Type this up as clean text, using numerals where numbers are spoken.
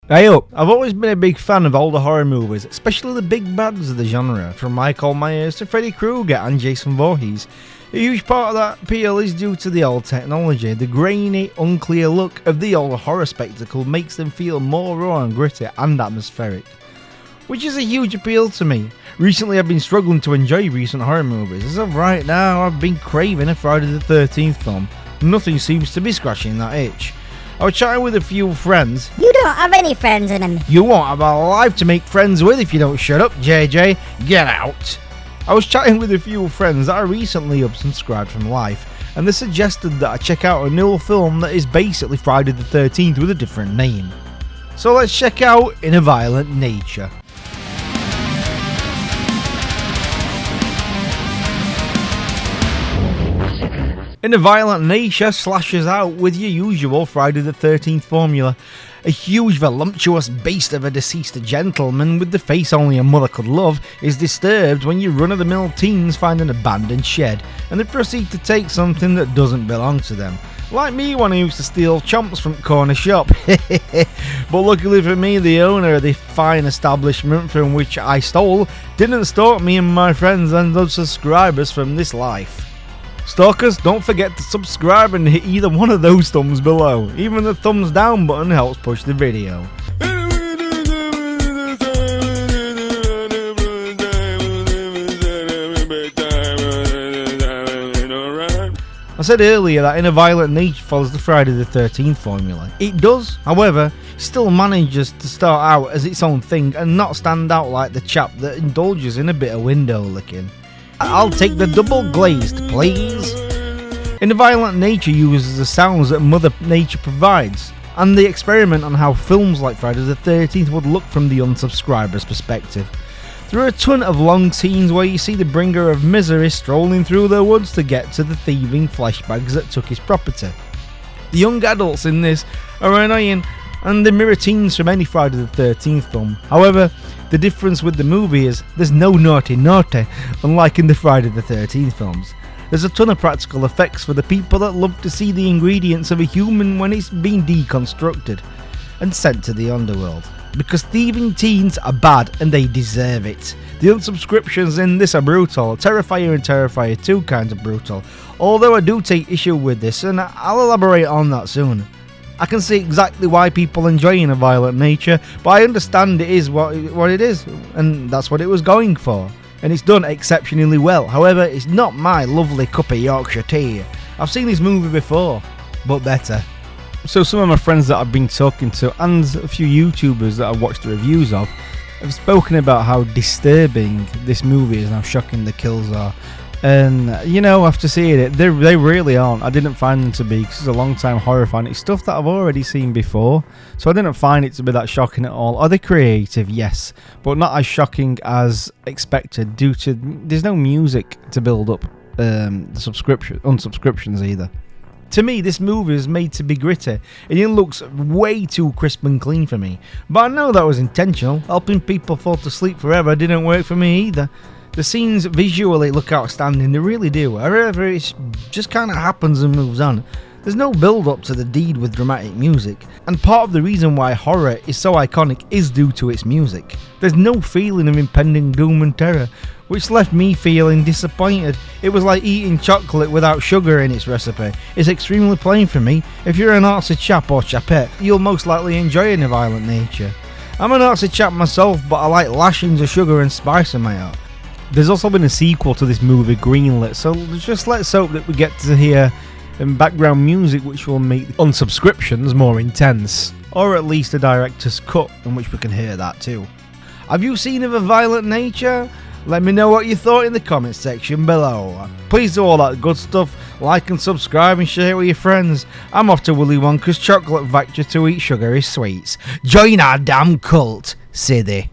Hey up, I've always been a big fan of older horror movies, especially the big bads of the genre, from Michael Myers to Freddy Krueger and Jason Voorhees. A huge part of that appeal is due to the old technology. The grainy, unclear look of the old horror spectacle makes them feel more raw and gritty and atmospheric, which is a huge appeal to me. Recently I've been struggling to enjoy recent horror movies, as of right now I've been craving a Friday the 13th film. Nothing seems to be scratching that itch. I was chatting with a few friends. You don't have any friends in them. You won't have a life to make friends with if you don't shut up, JJ. Get out. I was chatting with a few friends that I recently unsubscribed from life, and they suggested that I check out a new film that is basically Friday the 13th with a different name. So let's check out In a Violent Nature. In a Violent Nature slashes out with your usual Friday the 13th formula. A huge voluptuous beast of a deceased gentleman with the face only a mother could love is disturbed when your run-of-the-mill teens find an abandoned shed and they proceed to take something that doesn't belong to them. Like me when I used to steal chomps from corner shop. But luckily for me, the owner of the fine establishment from which I stole didn't stalk me and my friends and those subscribers from this life. Stalkers, don't forget to subscribe and hit either one of those thumbs below. Even the thumbs down button helps push the video. I said earlier that In a Violent Nature follows the Friday the 13th formula. It does, however, still manages to start out as its own thing and not stand out like the chap that indulges in a bit of window licking. I'll take the double glazed, please. In a Violent Nature uses the sounds that Mother Nature provides, and they experiment on how films like Friday the 13th would look from the unsubscriber's perspective. There are a ton of long scenes where you see the bringer of misery strolling through the woods to get to the thieving fleshbags that took his property. The young adults in this are annoying, and they mirror teens from any Friday the 13th film. However, the difference with the movie is there's no naughty, unlike in the Friday the 13th films. There's a ton of practical effects for the people that love to see the ingredients of a human when it's been deconstructed and sent to the underworld. Because thieving teens are bad and they deserve it. The unsubscriptions in this are brutal. Terrifier and Terrifier 2 kinds of brutal. Although I do take issue with this, and I'll elaborate on that soon. I can see exactly why people enjoy In a Violent Nature, but I understand it is what it is, and that's what it was going for. And it's done exceptionally well. However, it's not my lovely cup of Yorkshire tea. I've seen this movie before, but better. So some of my friends that I've been talking to, and a few YouTubers that I've watched the reviews of, have spoken about how disturbing this movie is and how shocking the kills are. And you know, after seeing it, they really aren't. I didn't find them to be, because it's a long time horror fan. It's stuff that I've already seen before, so I didn't find it to be that shocking at all. Are they creative? Yes, but not as shocking as expected due to there's no music to build up the unsubscriptions either. To me, this movie is made to be gritty, and it looks way too crisp and clean for me. But I know that was intentional. Helping people fall to sleep forever didn't work for me either. The scenes visually look outstanding, they really do. However, it just kind of happens and moves on. There's no build up to the deed with dramatic music, and part of the reason why horror is so iconic is due to its music. There's no feeling of impending doom and terror, which left me feeling disappointed. It was like eating chocolate without sugar in its recipe. It's extremely plain for me. If you're an artsy chap or chapette, you'll most likely enjoy In a Violent Nature. I'm an artsy chap myself, but I like lashings of sugar and spice in my art. There's also been a sequel to this movie greenlit, so just let's hope that we get to hear background music which will make the unsubscriptions more intense, or at least a director's cut in which we can hear that too. Have you seen of a Violent Nature? Let me know what you thought in the comments section below. Please do all that good stuff, like and subscribe and share it with your friends. I'm off to Willy Wonka's chocolate factory to eat sugary sweets. Join our damn cult, Siddy.